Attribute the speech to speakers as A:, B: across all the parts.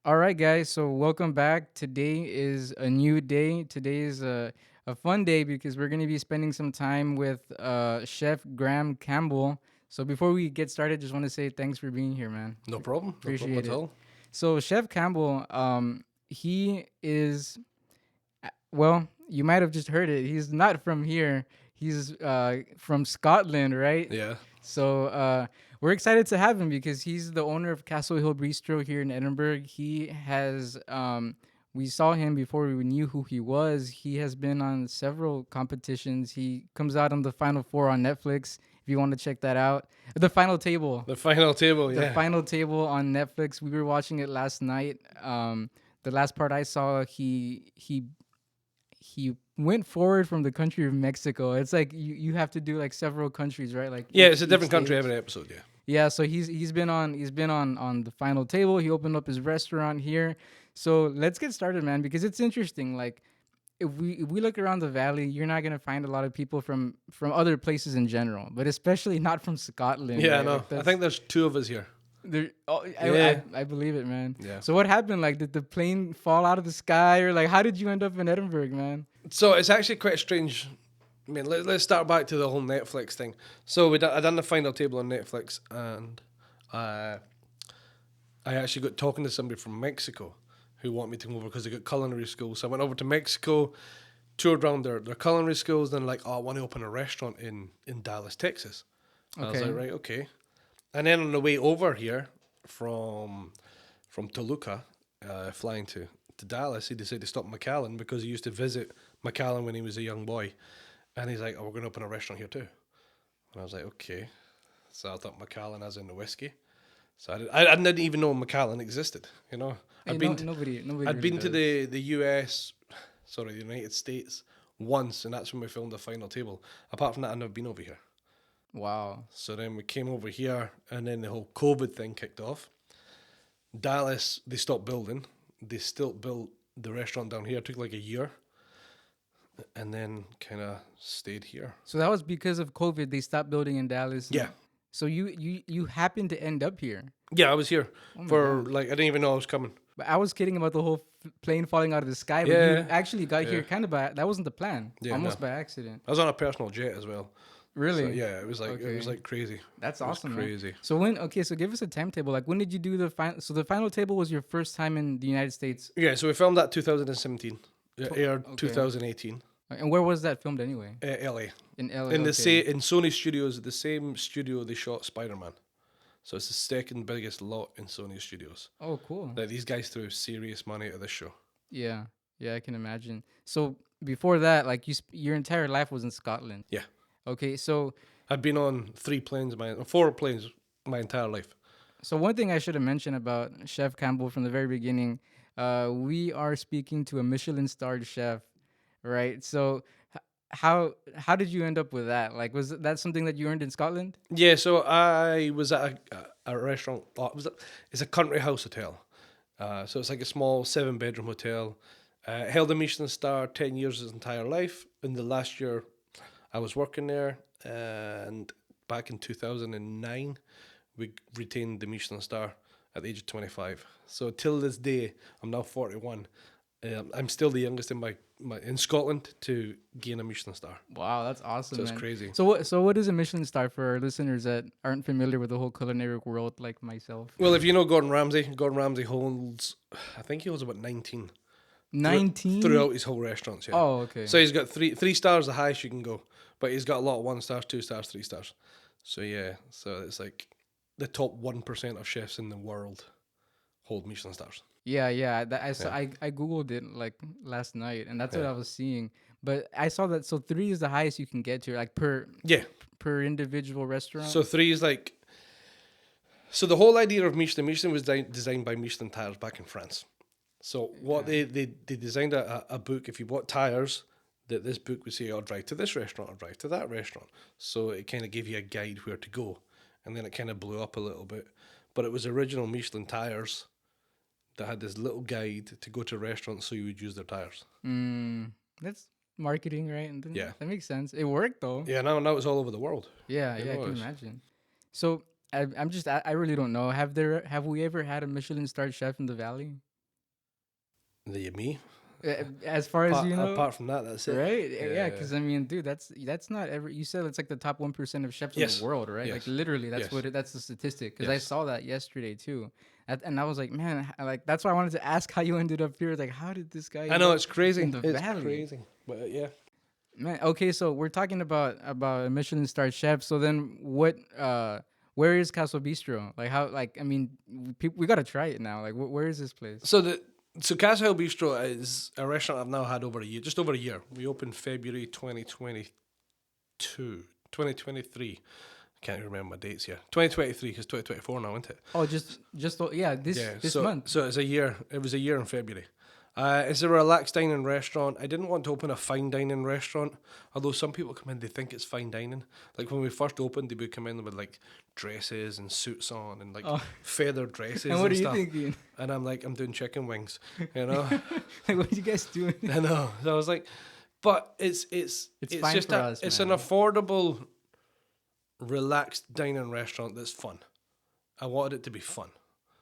A: All right, guys. So welcome back. Today is a new day. Today is a fun day because we're going to be spending some time with Chef Graham Campbell. So before we get started, just want to say thanks for being here, man.
B: No problem. No problem
A: Appreciate
B: at
A: it.
B: all.
A: So Chef Campbell, he is well. You might have just heard it. He's not from here. He's from Scotland, right?
B: Yeah.
A: So we're excited to have him because he's the owner of Castlehill Bistro here in Edinburgh. He has we saw him before we knew who he was. He has been on several competitions. He comes out on the Final Four on Netflix. If you want to check that out, the Final Table,
B: The final table,
A: the
B: yeah.
A: Final Table on Netflix. We were watching it last night. The last part I saw, he went forward from the country of Mexico. It's like you have to do like several countries, right? Like
B: Yeah, it's a
A: each
B: different country
A: stage.
B: every episode, yeah.
A: Yeah, so he's been on the Final Table. He opened up his restaurant here. So let's get started, man, because it's interesting. Like if we look around the valley, you're not gonna find a lot of people from other places in general, but especially not from Scotland,
B: Yeah, I
A: right?
B: know.
A: Like
B: I
A: that's
B: think there's two of us here.
A: there. Oh,
B: Yeah.
A: I believe it, man.
B: Yeah.
A: So what happened? Like, did the plane fall out of the sky, or like how did you end up in Edinburgh, man?
B: So it's actually quite strange. I mean, let's start back to the whole Netflix thing. So I done the final table on Netflix, and uh, I actually got talking to somebody from Mexico who wanted me to come over because they got culinary school. So I went over to Mexico, toured around their culinary schools, then like, oh, I want to open a restaurant in Dallas, Texas. And I was
A: Okay.
B: like, right, okay. And then on the way over here from Toluca, flying to Dallas, he decided to stop in McAllen because he used to visit McAllen when he was a young boy. And he's like, oh, we're going to open a restaurant here too. And I was like, okay. So I thought McAllen as in the whiskey. So I didn't even know McAllen existed. You know,
A: Hey,
B: I'd
A: no,
B: been to,
A: nobody
B: I'd
A: really
B: been to
A: does.
B: the US, sorry, the United States once, and that's when we filmed the final table. Apart from that, I've never been over here.
A: Wow.
B: So then we came over here, and then the whole COVID thing kicked off. Dallas, they stopped building. They still built the restaurant down here. It took like a year, and then kind of stayed here.
A: So that was because of COVID. They stopped building in Dallas.
B: Yeah,
A: So you happened to end up here.
B: yeah, I was here
A: Oh my
B: for
A: gosh.
B: like I didn't even know I was coming.
A: But I was kidding about the whole plane falling out of the sky. But you
B: Yeah,
A: actually got
B: yeah,
A: here kind of by that wasn't the plan.
B: yeah. No,
A: Almost by accident.
B: I was on a personal jet as well. So
A: Really?
B: yeah, it was
A: Okay.
B: like crazy.
A: That's
B: It was
A: awesome, man.
B: crazy.
A: So when okay, so give us a timetable. Like when did you do the final? So the Final Table was your first time in the United States.
B: Yeah, so we filmed that 2017. It
A: To-
B: aired
A: Okay.
B: 2018.
A: And where was that filmed anyway?
B: LA.
A: In LA.
B: In the
A: Okay.
B: in Sony Studios, the same studio they shot Spider Man. So it's the second biggest lot in Sony Studios.
A: Oh, cool.
B: Like these guys threw serious money at this show.
A: Yeah. Yeah, I can imagine. So before that, like your entire life was in Scotland.
B: Yeah,
A: Okay, so
B: I'd been on four planes my entire life.
A: one thing I should have mentioned about Chef Campbell from the very beginning, we are speaking to a Michelin-starred chef, right? So how did you end up with that? Like, was that something that you earned in Scotland?
B: Yeah, so I was at a restaurant. It's a country house hotel. So it's like a small 7-bedroom hotel. Held a Michelin star 10 years his entire life. In the last year, I was working there, and back in 2009, we retained the Michelin star at the age of 25. So till this day, I'm now 41. I'm still the youngest in Scotland to gain a Michelin star.
A: Wow, that's awesome,
B: So it's
A: man.
B: crazy.
A: So what is a Michelin star for our listeners that aren't familiar with the whole culinary world like myself?
B: Well, if you know Gordon Ramsay holds, I think he holds about 19
A: 19?
B: throughout his whole restaurants. Yeah.
A: Oh, okay.
B: So he's got three stars, the highest you can go, but he's got a lot of 1 stars, 2 stars, 3 stars. So yeah, so it's like the top 1% of chefs in the world hold Michelin stars.
A: Yeah, yeah. That I saw.
B: Yeah.
A: I googled it like last night, and that's what
B: Yeah.
A: I was seeing. But I saw that so 3 is the highest you can get to, like
B: Yeah.
A: per individual restaurant.
B: So 3 is like, so the whole idea of Michelin was designed by Michelin Tires back in France. So what they designed a book. If you bought tires, that this book would say, "Oh, drive to this restaurant or drive to that restaurant." So it kind of gave you a guide where to go, and then it kind of blew up a little bit. But it was original Michelin Tires that had this little guide to go to restaurants so you would use their tires.
A: That's marketing, right? And then
B: Yeah.
A: that makes sense. It worked though.
B: Yeah, now it's all over the world.
A: Yeah,
B: It
A: yeah. I can
B: was.
A: imagine. So I really don't know. Have we ever had a Michelin starred chef in the valley?
B: Me.
A: As far as you know,
B: Apart from that, that's it.
A: right? Yeah, because I mean, dude, that's not ever. You said it's like the top 1% of chefs in the
B: Yes.
A: world, right? Like
B: Yes.
A: literally, that's
B: Yes.
A: what that's the statistic. Because I
B: Yes.
A: saw that yesterday too, and I was like, man, like that's why I wanted to ask how you ended up here. Like, how did this guy
B: I
A: end
B: know
A: up
B: it's crazy.
A: in the
B: It's
A: valley?
B: crazy. But yeah.
A: Man, okay, so we're talking about a Michelin-starred chef. So then, where is Castle Bistro? Like, how? Like, I mean, we gotta try it now. Like, where is this place?
B: So Castlehill Bistro is a restaurant I've now had over a year, just over a year. We opened February 2022, 2023. I can't remember my dates here. 2023 because 2024 now, isn't it?
A: Oh, yeah,
B: Yeah.
A: this
B: So
A: month.
B: so it's a year. It was a year in February. It's a relaxed dining restaurant. I didn't want to open a fine dining restaurant, although some people come in, they think it's fine dining. Like when we first opened, they would come in with like dresses and suits on and like
A: Oh,
B: feather dresses
A: and what are
B: and
A: you
B: stuff.
A: thinking?
B: And I'm like, I'm doing chicken wings, you know.
A: Like, what are you guys doing?
B: I know. So I was like, but
A: It's
B: it's
A: fine
B: just
A: for us,
B: it's
A: man.
B: an affordable, relaxed dining restaurant that's fun. I wanted it to be fun.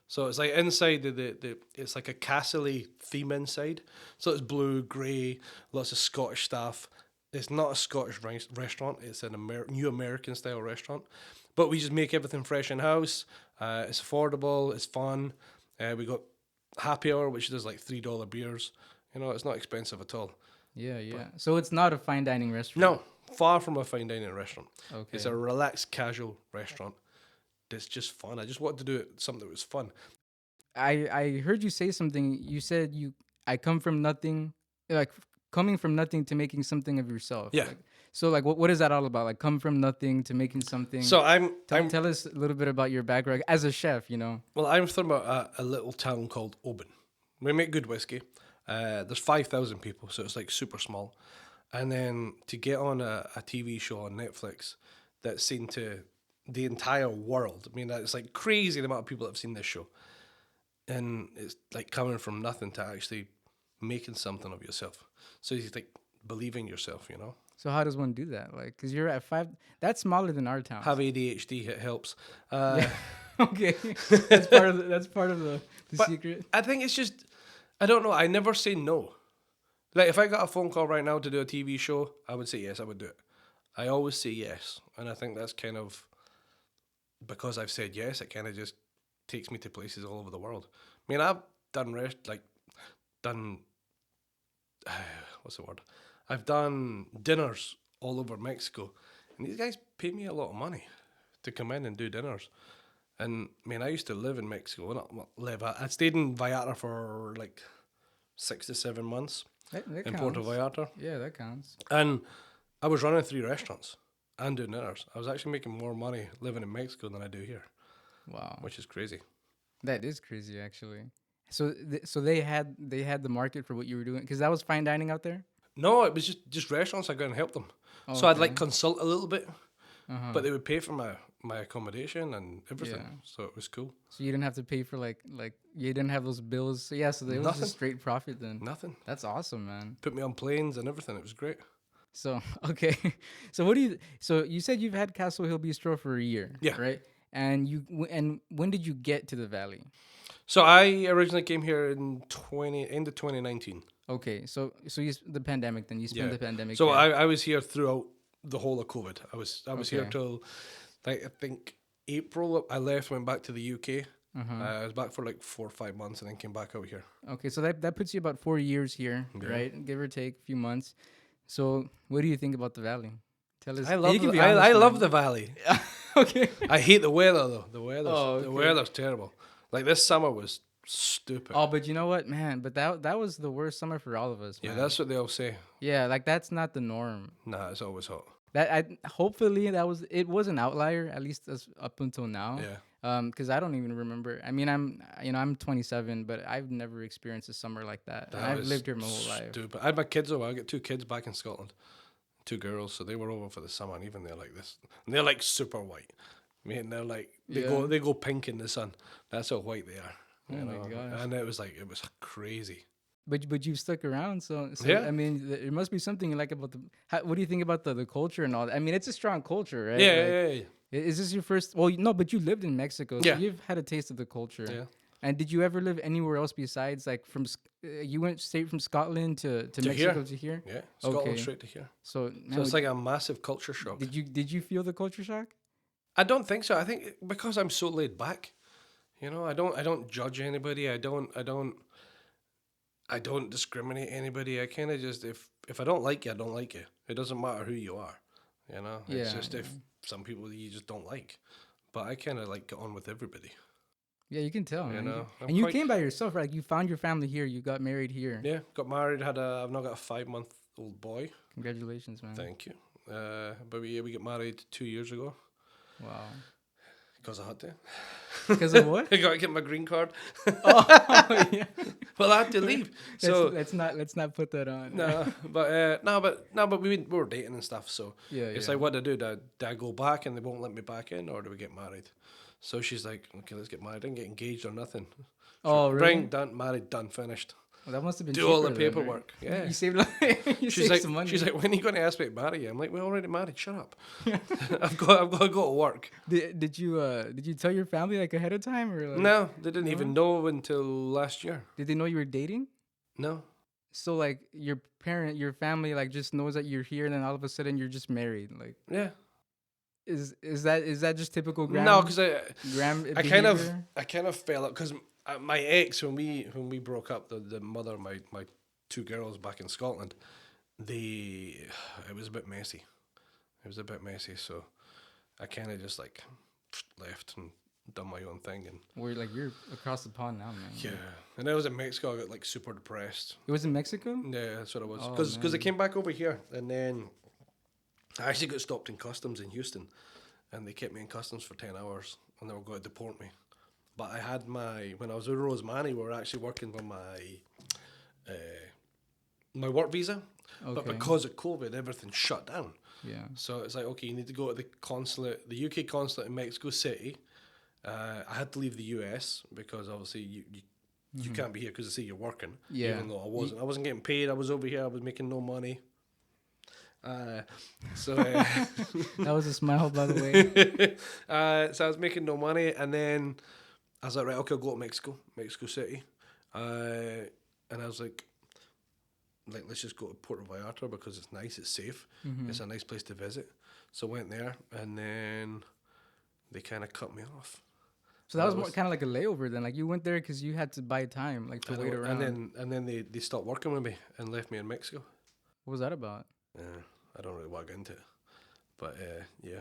B: So it's like inside the it's like a castle-y theme inside. So it's blue, grey, lots of Scottish stuff. It's not a Scottish restaurant. It's an new American style restaurant. But we just make everything fresh in house. It's affordable. It's fun. We got happy hour, which does like $3 beers. You know, it's not expensive at all.
A: Yeah, yeah. So it's not a fine dining restaurant.
B: No, far from a fine dining restaurant.
A: Okay.
B: It's a relaxed, casual restaurant. It's just fun. I just wanted to do something that was fun.
A: I heard you say something. You said I come from nothing, like coming from nothing to making something of yourself.
B: Yeah.
A: Like, so like what is that all about? Like come from nothing to making something.
B: So
A: Tell us a little bit about your background as a chef. You know.
B: well, I'm from a little town called Oban. We make good whiskey. There's 5,000 people, so it's like super small. And then to get on a TV show on Netflix that's seen to the entire world. I mean, it's like crazy the amount of people that have seen this show. And it's like coming from nothing to actually making something of yourself. So you like believing yourself, you know.
A: So how does one do that? Like, cause you're at 5. That's smaller than our town.
B: Have ADHD, it helps.
A: Yeah. Okay. That's part of the
B: But
A: secret.
B: I think it's just, I don't know. I never say no. Like if I got a phone call right now to do a TV show, I would say yes. I would do it. I always say yes, and I think that's kind of because I've said yes. It kind of just takes me to places all over the world. I mean, I've done done what's the word? I've done dinners all over Mexico, and these guys pay me a lot of money to come in and do dinners. And I mean, I used to live in Mexico. Not live. I stayed in Vallarta for like 6 to 7 months
A: That
B: in
A: counts.
B: Puerto Vallarta,
A: Yeah, that counts.
B: and I was running 3 restaurants and doing dinners. I was actually making more money living in Mexico than I do here,
A: Wow.
B: which is crazy.
A: That is crazy, actually. So, so they had the market for what you were doing because that was fine dining out there.
B: No, it was just restaurants. I go and help them.
A: Oh,
B: So I'd like
A: okay.
B: consult a little bit,
A: Uh-huh.
B: but they would pay for my accommodation and everything.
A: Yeah.
B: So it was cool.
A: So you didn't have to pay for like you didn't have those bills. So yeah, so it was
B: Nothing.
A: just straight profit then.
B: Nothing.
A: That's awesome, man.
B: Put me on planes and everything. It was great.
A: So okay, so what do you? So you said you've had Castlehill Bistro for a year,
B: Yeah.
A: right? And and when did you get to the valley?
B: So I originally came here in end of 2019.
A: Okay, so the pandemic then you spent the pandemic.
B: So
A: here.
B: I was here throughout the whole of COVID. I was here
A: Okay.
B: till like I think April. I left, went back to the UK.
A: Uh-huh.
B: I was back for like 4 or 5 months and then came back out here.
A: Okay, so that puts you about 4 years here,
B: Yeah.
A: right? Give or take a few months. So what do you think about the valley? Tell us.
B: I love
A: You can be
B: I
A: honest,
B: love
A: man.
B: the valley.
A: Okay.
B: I hate the weather though. The
A: Oh, okay.
B: weather's terrible. Like this summer was stupid.
A: Oh, but you know what, man? But that was the worst summer for all of us.
B: Yeah,
A: Man.
B: that's what they all say.
A: Yeah, like that's not the norm.
B: Nah, it's always hot.
A: Hopefully it was an outlier at least as up until now.
B: Yeah.
A: Because I don't even remember. I mean, I'm 27, but I've never experienced a summer like that. And
B: That
A: I've
B: was
A: lived here my whole life.
B: Stupid. I had my kids over. I got 2 kids back in Scotland, 2 girls, so they were over for the summer, and even they're like this. And they're like super white. I mean, they're like
A: Yeah.
B: they go pink in the sun. That's how white they are.
A: Oh
B: you
A: my
B: know?
A: gosh.
B: And it was crazy.
A: But you've stuck around, so
B: Yeah.
A: I mean, it must be something you like about the. What do you think about the culture and all that? I mean, it's a strong culture, right?
B: Yeah,
A: Like,
B: yeah, yeah.
A: Is this your first? Well, no, but you lived in Mexico, so
B: Yeah.
A: you've had a taste of the culture.
B: Yeah.
A: And did you ever live anywhere else besides like you went straight from Scotland to
B: To here.
A: Mexico to here?
B: Yeah, Scotland
A: Okay.
B: straight to here.
A: So
B: So
A: man,
B: it's like a massive culture shock.
A: did you feel the culture shock?
B: I don't think so. I think because I'm so laid back, I don't judge anybody. I don't discriminate anybody. I kind of just if I don't like you, I don't like you. It doesn't matter who you are. It's
A: Yeah,
B: just if some people you just don't like. But I kind of like get on with everybody.
A: yeah, you can tell, man.
B: I'm
A: And you
B: quite
A: came by yourself, right? Like you found your family here. You got married here.
B: yeah. Got married. I've now got a 5-month-old boy.
A: Congratulations, man.
B: Thank you. But we got married 2 years ago
A: Wow.
B: because I had to.
A: Because of what?
B: I got to get my green card.
A: Oh, yeah.
B: Well, I had to leave. So
A: Let's not put that on.
B: but we were dating and stuff. So
A: Yeah,
B: it's
A: yeah.
B: like, what do I do? Do I go back and they won't let me back in, or do we get married? So she's like, okay, let's get married. I didn't get engaged or nothing.
A: Oh, really?
B: Ring, done, married, done, finished.
A: Well, that must have been
B: Do all the
A: cheaper then, right?
B: paperwork. Yeah.
A: You saved you
B: She's
A: saved
B: like,
A: some money.
B: when are you going to ask me to marry you? I'm like, we're already married. Shut up. I've got to go to work.
A: Did you tell your family like ahead of time or like,
B: No, they didn't
A: No?
B: even know until last year.
A: did they know you were dating?
B: No.
A: So like your family like just knows that you're here and then all of a sudden you're just married. Like
B: Yeah.
A: is that just typical
B: No, because
A: Graham
B: I
A: behavior?
B: kind of fell up because my ex when we broke up, the mother of my two girls back in Scotland, it was a bit messy. It was a bit messy, so I kind of just like left and done my own thing and
A: Where like you're across the pond now, man.
B: yeah. And I was in Mexico. I got like super depressed.
A: It was in Mexico?
B: Yeah, that's what it was.
A: Oh,
B: Because I
A: man.
B: came back over here and then I actually got stopped in customs in Houston, and they kept me in customs for 10 hours, and they were going to deport me. But I had when I was with Rosemary, we were actually working on my work visa. But
A: Okay.
B: because of COVID, everything shut down.
A: Yeah.
B: So it's like, okay, you need to go to the consulate, the UK consulate in Mexico City. I had to leave the US because obviously you can't be here because I see you're working.
A: Yeah.
B: Even though I wasn't. I wasn't getting paid. I was over here. I was making no money. So
A: That was a smile, by the way.
B: so I was making no money, and then I was like, right, okay, I'll go to Mexico City, and I was like, let's just go to Puerto Vallarta because it's nice, it's safe, it's a nice place to visit. So I went there, and then they kind of cut me off.
A: So that was more kind of like a layover then. Like you went there because you had to buy time, like to wait around.
B: And then they stopped working with me and left me in Mexico.
A: What was that about?
B: I don't really want to get into it, but yeah.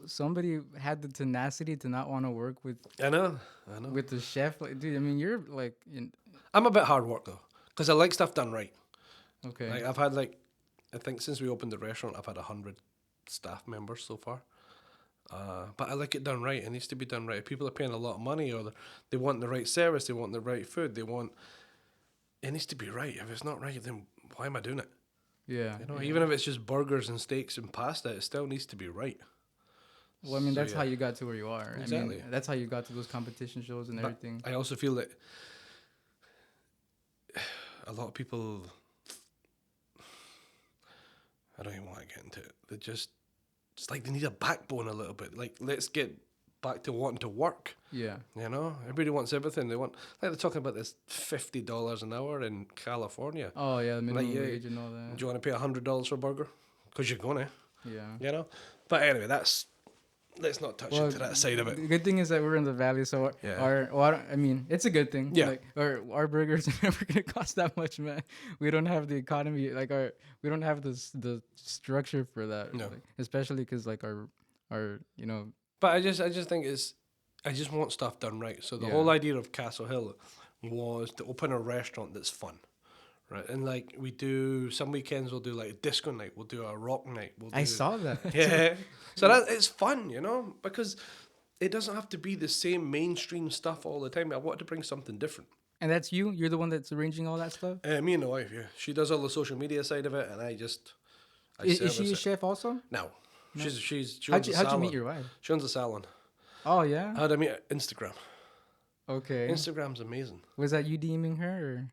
A: Somebody had the tenacity to not want to work with
B: I know.
A: the chef. Like, dude, I mean, you're like,
B: I'm a bit hard work though, because I like stuff done right.
A: okay.
B: Like I've had I think since we opened the restaurant, I've had 100 staff members so far. But I like it done right. It needs to be done right. If people are paying a lot of money, or they want the right service, they want the right food, it needs to be right. If it's not right, then why am I doing it?
A: Yeah.
B: Even if it's just burgers and steaks and pasta, it still needs to be right.
A: Well, I mean,
B: So,
A: that's
B: yeah.
A: how you got to where you are.
B: Exactly.
A: I mean, that's how you got to those competition shows and
B: But
A: everything.
B: I also feel that a lot of people, I don't even want to get into it. It's like they need a backbone a little bit. Like, let's get back to wanting to work.
A: Yeah.
B: Everybody wants everything. They want, like they're talking about this $50 an hour in California.
A: Oh yeah, the minimum
B: yeah,
A: wage and all that.
B: Do you want to pay $100 for a burger? Because you're gonna,
A: Yeah.
B: But anyway, let's not touch into that side of
A: The
B: it.
A: good thing is that we're in the valley, so
B: Yeah.
A: I mean, it's a good thing.
B: Yeah.
A: Like, our burgers are never gonna cost that much, man. We don't have the economy, like we don't have the structure for that.
B: No.
A: Like, especially because like our
B: But I just think I just want stuff done right. So the
A: Yeah.
B: whole idea of Castlehill was to open a restaurant that's fun. Right, and like we do, some weekends we'll do like a disco night, we'll do a rock night.
A: I saw that.
B: Yeah, so it's fun, because it doesn't have to be the same mainstream stuff all the time. I wanted to bring something different.
A: And that's you. You're the one that's arranging all that stuff.
B: Me and the wife, yeah, she does all the social media side of it, and I
A: Is she
B: service
A: a
B: it.
A: chef also?
B: No, she
A: How'd
B: owns a
A: you
B: salon.
A: meet your wife?
B: She owns a salon.
A: Oh yeah.
B: How'd I meet her? Instagram.
A: Okay.
B: Instagram's amazing.
A: Was that you DMing her or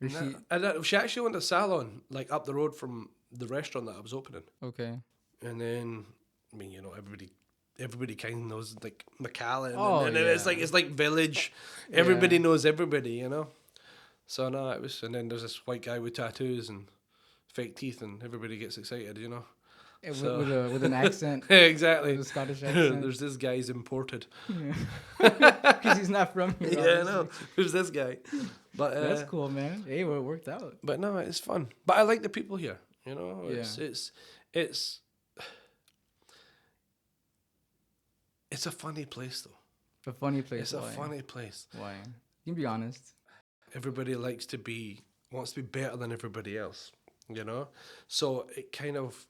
A: she?
B: She actually owned a salon like up the road from the restaurant that I was opening.
A: Okay.
B: And then, I mean, everybody everybody kind of knows like Macallan,
A: Oh
B: and then it's
A: yeah,
B: like village.
A: yeah.
B: Everybody knows everybody, you know. So no, it was, and then there's this white guy with tattoos and fake teeth, and everybody gets excited, you know. So
A: With an accent, with
B: exactly,
A: a Scottish accent.
B: there's this guy's imported.
A: Yeah, because he's not from here,
B: Yeah, no,
A: obviously.
B: who's this guy? But
A: That's cool, man. Hey, well, it worked out.
B: no, it's fun. But I like the people here. You know,
A: Yeah,
B: it's it's a funny place though.
A: a funny place.
B: It's a
A: Why?
B: funny place.
A: Why? You can be honest.
B: Everybody wants to be better than everybody else. You know, so it kind of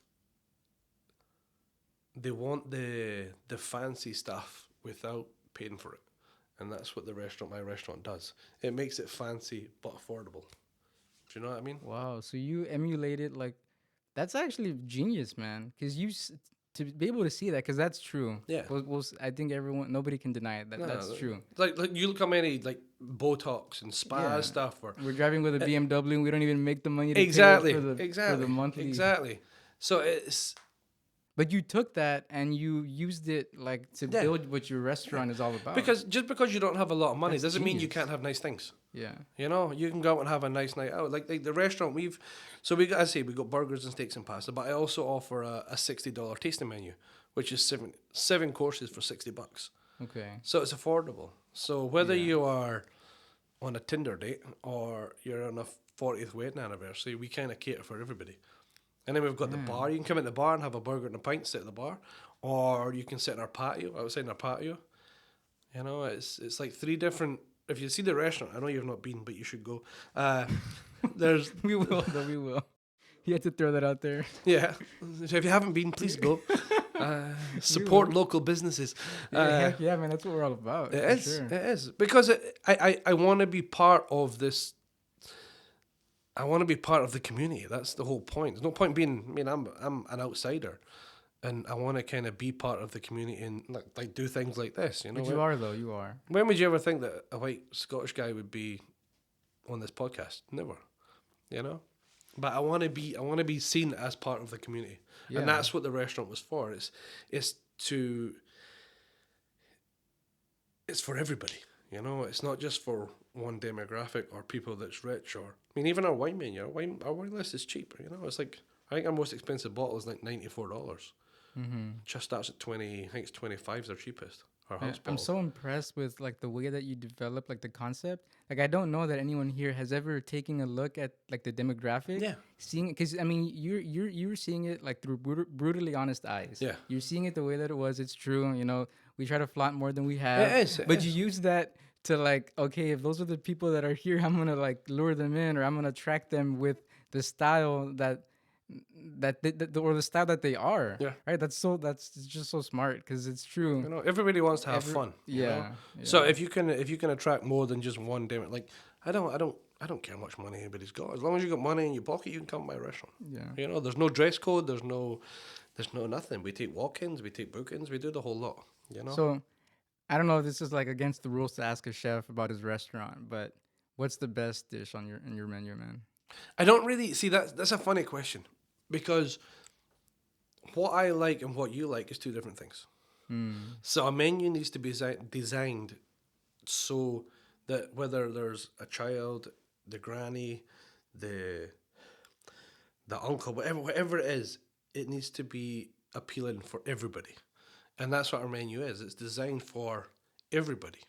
B: they want the fancy stuff without paying for it, and that's what my restaurant does. It makes it fancy but affordable. Do you know what I mean?
A: Wow. So you emulated like that's actually genius, man. Because to be able to see that, because that's true.
B: Yeah.
A: I think nobody can deny it.
B: No,
A: That's true.
B: like you look how many like Botox and spa
A: Yeah.
B: stuff or
A: We're driving with a BMW and we don't even make the money to pay
B: exactly,
A: for the monthly.
B: exactly. So it's
A: But you took that and you used it like to
B: Yeah.
A: build what your restaurant is all about.
B: because you don't have a lot of money
A: That's
B: doesn't mean you
A: genius.
B: can't have nice things.
A: Yeah.
B: You know, you can go out and have a nice night out. Like the restaurant we got burgers and steaks and pasta, but I also offer a $60 tasting menu, which is seven courses for $60.
A: Okay.
B: So it's affordable. So whether
A: Yeah.
B: you are on a Tinder date or you're on a 40th wedding anniversary, we kind of cater for everybody. And then we've got the bar. You can come in the bar and have a burger and a pint, sit at the bar, or you can sit in our patio, outside in our patio. You know, it's like three different. If you see the restaurant, I know you've not been, but you should go. There's
A: We will, though, we will. You had to throw that out there.
B: yeah. So if you haven't been, please go. Support local businesses.
A: Heck yeah, man. That's what we're all about.
B: It
A: for
B: is.
A: Sure.
B: It is because I want to be part of this. I want to be part of the community. That's the whole point. There's no point being. I mean, I'm an outsider, and I want to kind of be part of the community and like do things like this. You know,
A: But you are, though. You are.
B: when would you ever think that a white Scottish guy would be on this podcast? Never. You know, but I want to be seen as part of the community,
A: Yeah.
B: and that's what the restaurant was for. It's for everybody. You know, it's not just for one demographic or people that's rich or I mean even our wine menu, our wine list is cheap. You know, it's like I think our most expensive bottle is like $94.
A: Mm-hmm.
B: Just starts at 20. I think it's 25 is our cheapest. Our house
A: I'm
B: bottle.
A: so impressed with like the way that you develop like the concept. Like I don't know that anyone here has ever taken a look at like the demographic.
B: Yeah.
A: Seeing it, because I mean you're seeing it like through brutally honest eyes.
B: Yeah.
A: You're seeing it the way that it was. It's true. You know, we try to flaunt more than we have.
B: It
A: But
B: is.
A: you use that to like, okay, if those are the people that are here, I'm gonna like lure them in, or I'm gonna attract them with the style or the style that they are.
B: Yeah.
A: Right. That's just so smart because it's true.
B: You know, everybody wants to have fun. You know?
A: Yeah.
B: So if you can attract more than just one demo, like I don't care how much money anybody's got. As long as you got money in your pocket, you can come to my restaurant.
A: Yeah.
B: You know, there's no dress code. There's no nothing. We take walk-ins. We take bookings. We do the whole lot. You know.
A: So I don't know if this is like against the rules to ask a chef about his restaurant, but what's the best dish on your menu, man?
B: I don't really see that. That's a funny question because what I like and what you like is two different things. So a menu needs to be designed so that whether there's a child, the granny, the uncle, whatever it is, it needs to be appealing for everybody. And that's what our menu is. It's designed for everybody.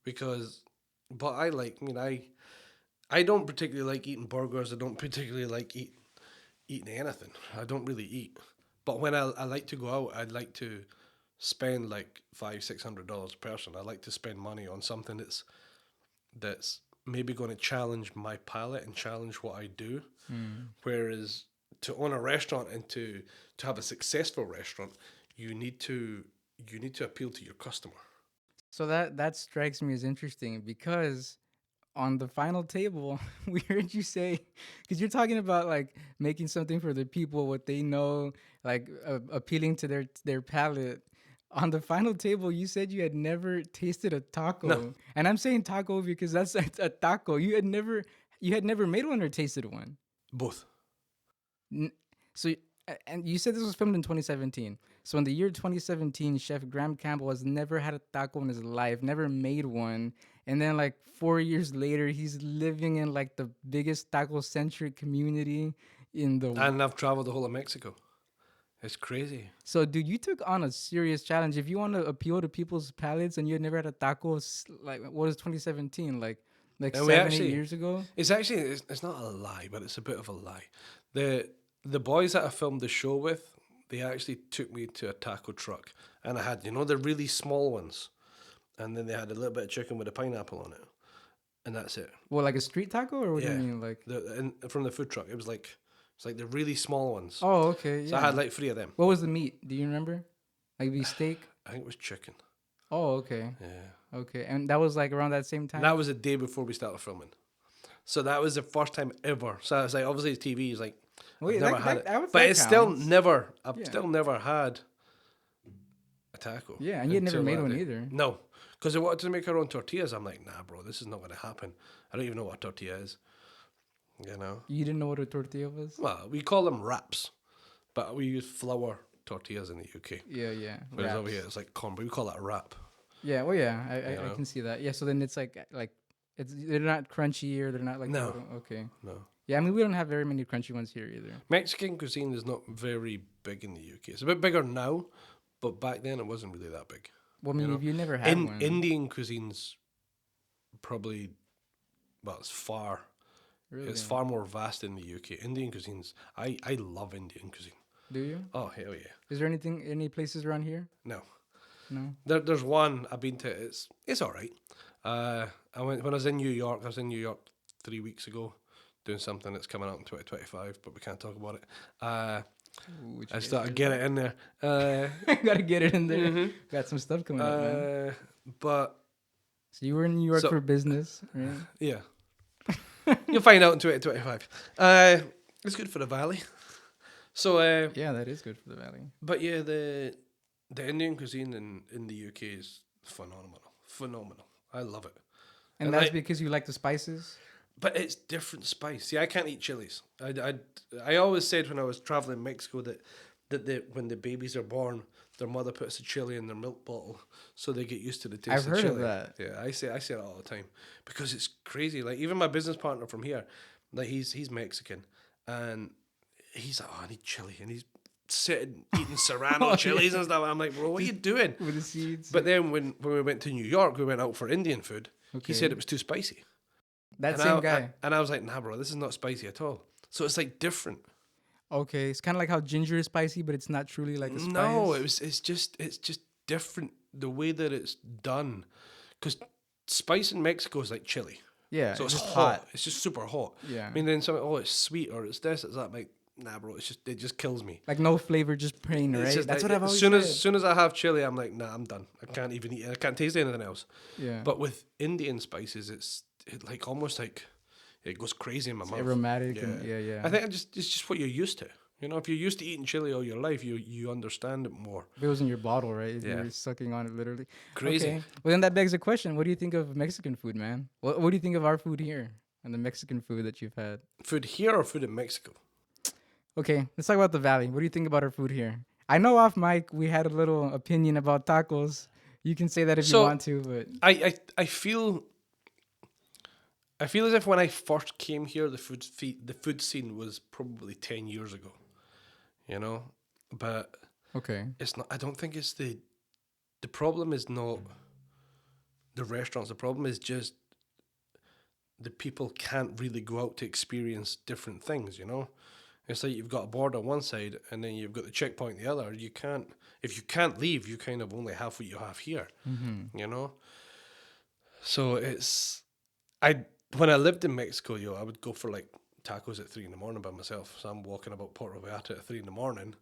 B: But I mean, I don't particularly like eating burgers. I don't particularly like eating anything. I don't really eat. But when I like to go out, I'd like to spend like $500-600 a person. I like to spend money on something that's maybe going to challenge my palate and challenge what I do. Whereas to own a restaurant and to have a successful restaurant, you need to appeal to your customer.
A: So that strikes me as interesting because on the final table, we heard you say, because you're talking about like making something for the people, what they know, like appealing to their palate. On the final table, you said you had never tasted a taco,
B: No.
A: and I'm saying taco because that's a taco. You had never made one or tasted one.
B: Both.
A: So And you said this was filmed in 2017. So in the year 2017, Chef Graham Campbell has never had a taco in his life, never made one. And then like 4 years later, he's living in like the biggest taco centric community in the.
B: And I've traveled the whole of Mexico. It's crazy.
A: So, dude, you took on a serious challenge. If you want to appeal to people's palates and you had never had a taco, like what was 2017? Like
B: And we
A: 7, 8 years ago?
B: it's not a lie, but it's a bit of a lie. The boys that I filmed the show with, they actually took me to a taco truck, and I had the really small ones, and then they had a little bit of chicken with a pineapple on it, and that's it.
A: Well, like a street taco, or what do
B: Yeah,
A: you mean? Like,
B: from the food truck, it's like the really small ones.
A: oh, okay,
B: So I
A: yeah.
B: had like 3 of them.
A: What was the meat? Do you remember? Like beef steak?
B: I think it was chicken.
A: Oh, okay.
B: Yeah,
A: Okay. And that was like around that same time?
B: and that was the day before we started filming. So that was the first time ever. So it's like obviously TV is like
A: Wait,
B: I've never
A: that-
B: had
A: that-
B: it,
A: I would-
B: but
A: that
B: it's still
A: counts.
B: never. I've
A: Yeah.
B: still never had a taco.
A: Yeah, and you had never
B: until
A: made
B: that
A: one
B: day.
A: either.
B: No, because I wanted to make our own tortillas. I'm like, nah, bro, this is not going to happen. I don't even know what a tortilla is. You know.
A: You didn't know what a tortilla was?
B: Well, we call them wraps, but we use flour tortillas in the UK.
A: Yeah, yeah.
B: Whereas over
A: Wraps.
B: here it's like corn, but we call it a wrap.
A: Yeah, well, yeah, I
B: know?
A: can see that. Yeah, so then it's like they're not crunchy or they're not like
B: No.
A: okay.
B: No.
A: Yeah, I mean we don't have very many crunchy ones here either.
B: Mexican cuisine is not very big in the UK. It's a bit bigger now, but back then it wasn't really that big.
A: Well, I mean,
B: You know,
A: if you never had one,
B: Indian cuisine's probably, well,
A: really,
B: it's far more vast in the UK. Indian cuisines, I love Indian cuisine.
A: do you?
B: Oh, hell yeah.
A: Is there any places around here?
B: No.
A: No.
B: There's one I've been to. It's all right. I went when I was in New York. I was in New York 3 weeks ago, doing something that's coming out in 2025, but we can't talk about it.
A: Ooh, which
B: I
A: you
B: just
A: guys
B: thought I'd get it in there.
A: gotta get it in there.
B: Mhm.
A: Got some stuff coming up, man.
B: But
A: So you were in New York
B: so-
A: for business, right?
B: yeah, you'll find out in 2025. It's good for the valley. So
A: Yeah, that is good for the valley.
B: but yeah, the Indian cuisine in the UK is phenomenal. I love it.
A: And
B: And
A: that's
B: I-
A: because you like the spices.
B: But it's different spice. See, I can't eat chilies. I always said when I was traveling in Mexico that when the babies are born, their mother puts a chili in their milk bottle so they get used to the taste
A: I've
B: of
A: heard of
B: chili.
A: that.
B: Yeah, I say it all the time because it's crazy. Like even my business partner from here, like he's Mexican, and he's like, oh, I need chili, and he's sitting eating serrano chilies and stuff. I'm like, bro, what are you doing?
A: With the seeds.
B: But then when we went to New York, we went out for Indian food.
A: Okay.
B: He said it was too spicy.
A: That
B: And
A: same
B: I,
A: guy.
B: and I was like, nah, bro, this is not spicy at all. So it's like different.
A: Okay, it's kind of like how ginger is spicy, but it's not truly like a spice.
B: No, it's just different the way that it's done. Because spice in Mexico is like chili.
A: Yeah,
B: So it's
A: just
B: hot. It's just super hot.
A: Yeah.
B: I mean, then something, oh, it's sweet or it's this, it's that. Like, nah, bro, it just kills me.
A: Like no flavor, just plain,
B: It's
A: right?
B: just
A: That's
B: like,
A: what I've always
B: as
A: said.
B: soon as I have chili, I'm like, nah, I'm done. I can't even eat it. I can't taste anything else.
A: Yeah.
B: But with Indian spices, it like almost like it goes crazy in my mouth.
A: aromatic and yeah.
B: I think it's just what you're used to. You know, if you're used to eating chili all your life, you understand it more.
A: If it was in your bottle, right? If
B: Yeah.
A: you're sucking on it literally.
B: Crazy.
A: Okay. Well, then that begs a question. What do you think of Mexican food, man? What do you think of our food here and the Mexican food that you've had?
B: Food here or food in Mexico?
A: Okay, let's talk about the valley. What do you think about our food here? I know off mic we had a little opinion about tacos. You can say that if you
B: So-
A: want to, but
B: I feel as if when I first came here, the food scene was probably 10 years ago. You know, but
A: okay.
B: it's not. I don't think it's the problem is not the restaurants. The problem is just the people can't really go out to experience different things. You know, it's like you've got a board on one side and then you've got the checkpoint the other. You can't if you can't leave, you kind of only have what you have here.
A: Mm-hmm.
B: You know, so it's when I lived in Mexico, I would go for like tacos at 3 a.m. by myself. So I'm walking about Puerto Vallarta at 3 a.m.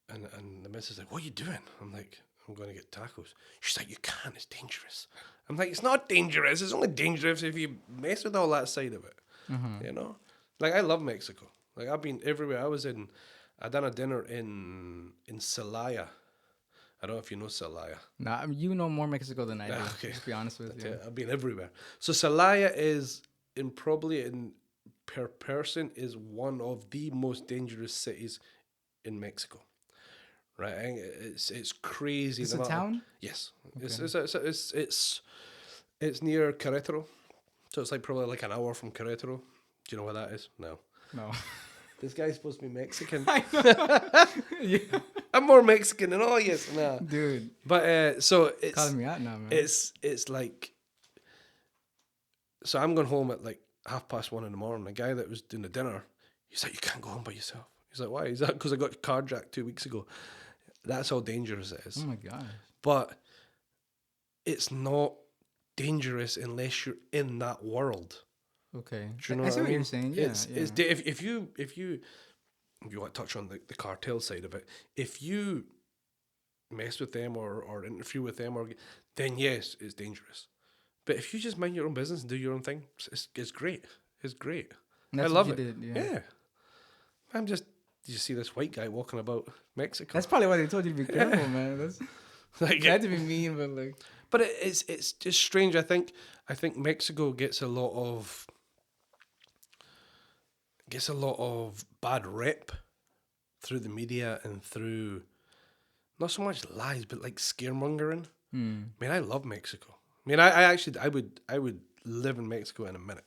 B: and the missus is like, "What are you doing?" I'm like, "I'm going to get tacos." She's like, "You can't. It's dangerous." I'm like, "It's not dangerous. It's only dangerous if you mess with all that side of it."
A: Mm-hmm.
B: You know, like I love Mexico. Like I've been everywhere. I done a dinner in Celaya. I don't know if you know Celaya.
A: Nah, I mean, you know more Mexico than I do.
B: Okay.
A: To be honest with you.
B: Yeah, I've been everywhere. So Celaya is per person is one of the most dangerous cities in Mexico. Right, and it's crazy.
A: It's
B: The
A: a
B: amount of,
A: town.
B: yes,
A: Okay.
B: it's near Querétaro, so it's like probably like an hour from Querétaro. Do you know where that is? No.
A: No.
B: This guy's supposed to be Mexican.
A: I know. Yeah.
B: I'm more Mexican than all yes, nah.
A: Dude,
B: But so
A: calling me out now, man.
B: it's like, so I'm going home at like 1:30 in the morning. The guy that was doing the dinner, he's like, you can't go home by yourself. He's like, why? He's like, because I got carjacked 2 weeks ago. That's how dangerous it is.
A: Oh my god.
B: But it's not dangerous unless you're in that world.
A: Okay.
B: Do you know
A: I
B: what
A: see
B: I
A: what
B: mean?
A: you're saying. Yeah.
B: It's if you want to touch on the cartel side of it, if you mess with them or interfere with them, or then yes, it's dangerous. But if you just mind your own business and do your own thing, it's great. It's great.
A: And
B: I
A: that's
B: love
A: what
B: it.
A: you did. Yeah.
B: Yeah. I'm just. Did you see this white guy walking about Mexico?
A: That's probably why they told you to be careful, man. That's
B: Like,
A: not to be mean, but like.
B: but it's just strange. I think Mexico gets a lot of bad rep through the media and through not so much lies, but like scaremongering.
A: Hmm.
B: I mean, I love Mexico. I mean, I would live in Mexico in a minute,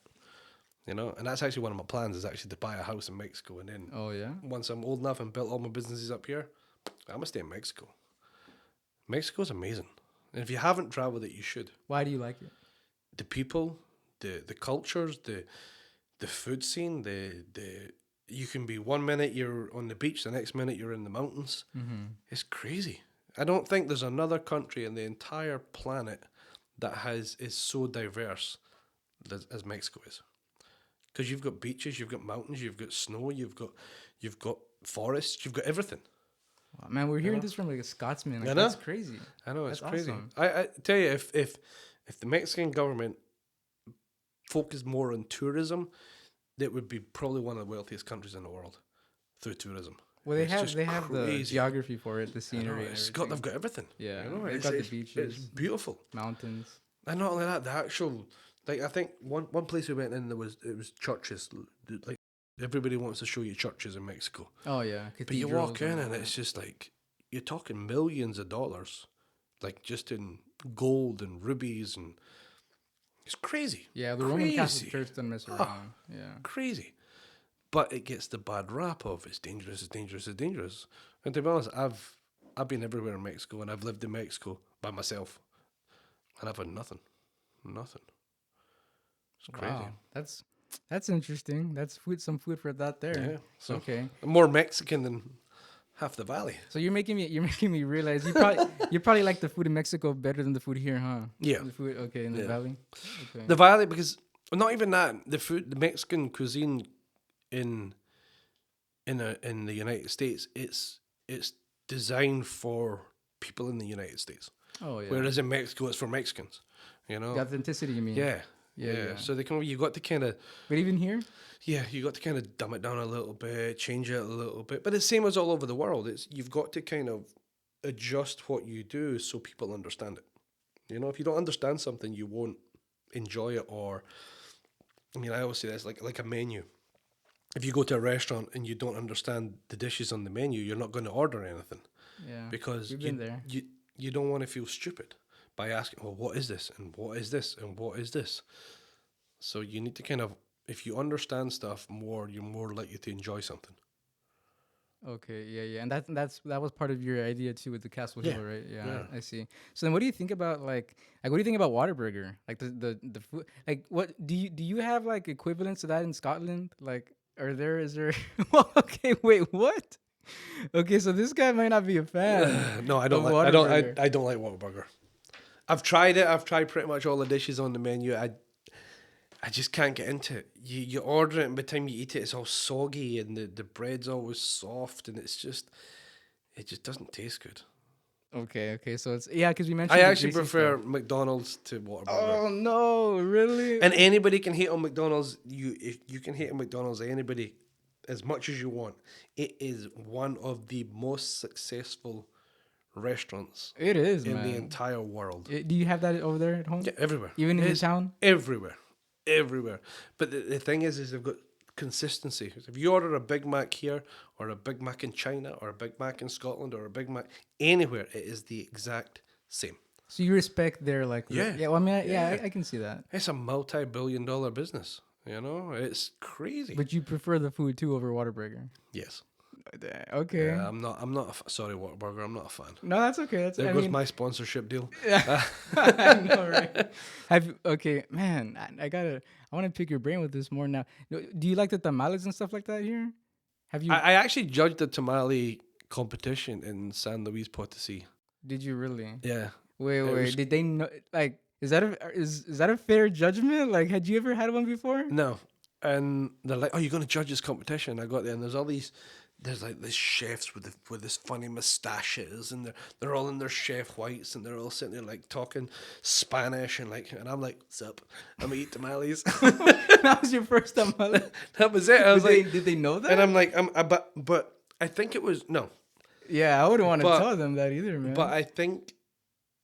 B: and that's actually one of my plans is actually to buy a house in Mexico, and then
A: Oh yeah.
B: once I'm old enough and built all my businesses up here, I'm gonna stay in Mexico. Mexico's amazing, and if you haven't traveled it, you should.
A: Why do you like it?
B: The people, the cultures, the food scene, the you can be 1 minute you're on the beach, the next minute you're in the mountains.
A: Mm-hmm.
B: It's crazy. I don't think there's another country in the entire planet that is so diverse as Mexico is. Because you've got beaches, you've got mountains, you've got snow, you've got forests, you've got everything.
A: Wow, man, we're hearing
B: know?
A: this from like a Scotsman.
B: I
A: Like
B: know.
A: that's crazy.
B: I know it's
A: That's
B: crazy.
A: awesome.
B: I tell you, if the Mexican government focused more on tourism, that would be probably one of the wealthiest countries in the world through tourism.
A: Well,
B: It's just
A: they have the
B: crazy.
A: geography for it, the
B: I know,
A: scenery. And
B: it's got,
A: everything.
B: they've got everything.
A: Yeah,
B: You know,
A: they've
B: it's,
A: got the
B: it's,
A: beaches,
B: it's beautiful.
A: mountains.
B: And not only that, the actual, like, I think one place we went in, it was churches. Like, everybody wants to show you churches in Mexico.
A: Oh yeah,
B: But you walk
A: cathedrals
B: in
A: all
B: and
A: that.
B: it's just like, you're talking millions of dollars, like just in gold and rubies, and it's crazy.
A: Yeah, the Roman Catholic
B: Crazy.
A: Church doesn't mess
B: Oh.
A: around. Yeah.
B: Crazy. But it gets the bad rap of it's dangerous, it's dangerous, it's dangerous. And to be honest, I've been everywhere in Mexico, and I've lived in Mexico by myself, and I've had nothing. Nothing. It's crazy.
A: Wow, that's interesting. That's some food for thought there.
B: Yeah. So
A: Okay,
B: I'm more Mexican than half the valley.
A: so you're making me realize you probably like the food in Mexico better than the food here, huh?
B: Yeah.
A: The food, okay, in the
B: Yeah.
A: valley. Okay.
B: The valley, because not even that, the Mexican cuisine in the United States, it's designed for people in the United States.
A: Oh yeah.
B: Whereas in Mexico, it's for Mexicans.
A: The authenticity, you mean?
B: Yeah.
A: Yeah,
B: Yeah.
A: yeah.
B: So you got to kind of
A: But even here,
B: you got to kind of dumb it down a little bit, change it a little bit. But the same as all over the world. You've got to kind of adjust what you do so people understand it. If you don't understand something, you won't enjoy it. Or, I mean, I always say this like a menu. If you go to a restaurant and you don't understand the dishes on the menu, you're not going to order anything
A: yeah,
B: because
A: we've been there.
B: you don't want to feel stupid by asking, well, what is this and what is this and what is this? So you need to kind of, if you understand stuff more, you're more likely to enjoy something.
A: Okay, yeah, and that was part of your idea too with the Castle
B: Yeah,
A: Hill, right? Yeah,
B: yeah.
A: I see. So then, what do you think about like what do you think about Whataburger? Like the food, like what do you have like equivalents to that in Scotland? Like, is there? Well, okay, wait, what? Okay, so this guy might not be a fan.
B: No, I don't
A: of
B: like. I don't.
A: Whataburger.
B: I don't like Whataburger. I've tried it. I've tried pretty much all the dishes on the menu. I just can't get into it. You order it, and by the time you eat it, it's all soggy, and the bread's always soft, and it just doesn't taste good.
A: Okay, so it's because we mentioned.
B: I
A: the
B: actually
A: greasy
B: prefer
A: stuff.
B: McDonald's to Whataburger.
A: Oh no, really?
B: And anybody can hate on McDonald's. If you can hate on McDonald's, anybody, as much as you want. It is one of the most successful restaurants
A: It is,
B: in
A: man.
B: the entire world.
A: Do you have that over there at home?
B: Yeah, everywhere.
A: Even in your
B: It's
A: town?
B: everywhere. But the thing is they've got consistency. If you order a Big Mac here, or a Big Mac in China, or a Big Mac in Scotland, or a Big Mac anywhere, it is the exact same.
A: So you respect their
B: Yeah.
A: yeah. Well, I mean,
B: Yeah.
A: I can see that.
B: It's a multi-billion-dollar business. You know, it's crazy.
A: But you prefer the food too over Whataburger.
B: Yes.
A: Okay.
B: Yeah, I'm not. Sorry, Whataburger. I'm not a fan.
A: No, that's okay. That's
B: There
A: I
B: goes
A: mean,
B: my sponsorship deal.
A: yeah. I know, right? Okay, man. I want to pick your brain with this more now. Do you like the tamales and stuff like that here? Have you?
B: I actually judged the tamale competition in San Luis Potosí.
A: Did you really?
B: Yeah.
A: Wait,
B: It
A: wait.
B: was-
A: Did they know? Like, is that a fair judgment? Like, had you ever had one before?
B: No. And they're like, "Oh, you're going to judge this competition?" I got there, and there's like these chefs with this funny mustaches, and they're all in their chef whites, and they're all sitting there like talking Spanish, and I'm like, "Sup? I'm gonna eat tamales."
A: That was your first tamale.
B: That was it. I was like,
A: Did they know that?
B: and I'm like, but I think it was no,
A: Yeah, I wouldn't want to
B: But-
A: tell them that either, man.
B: but I think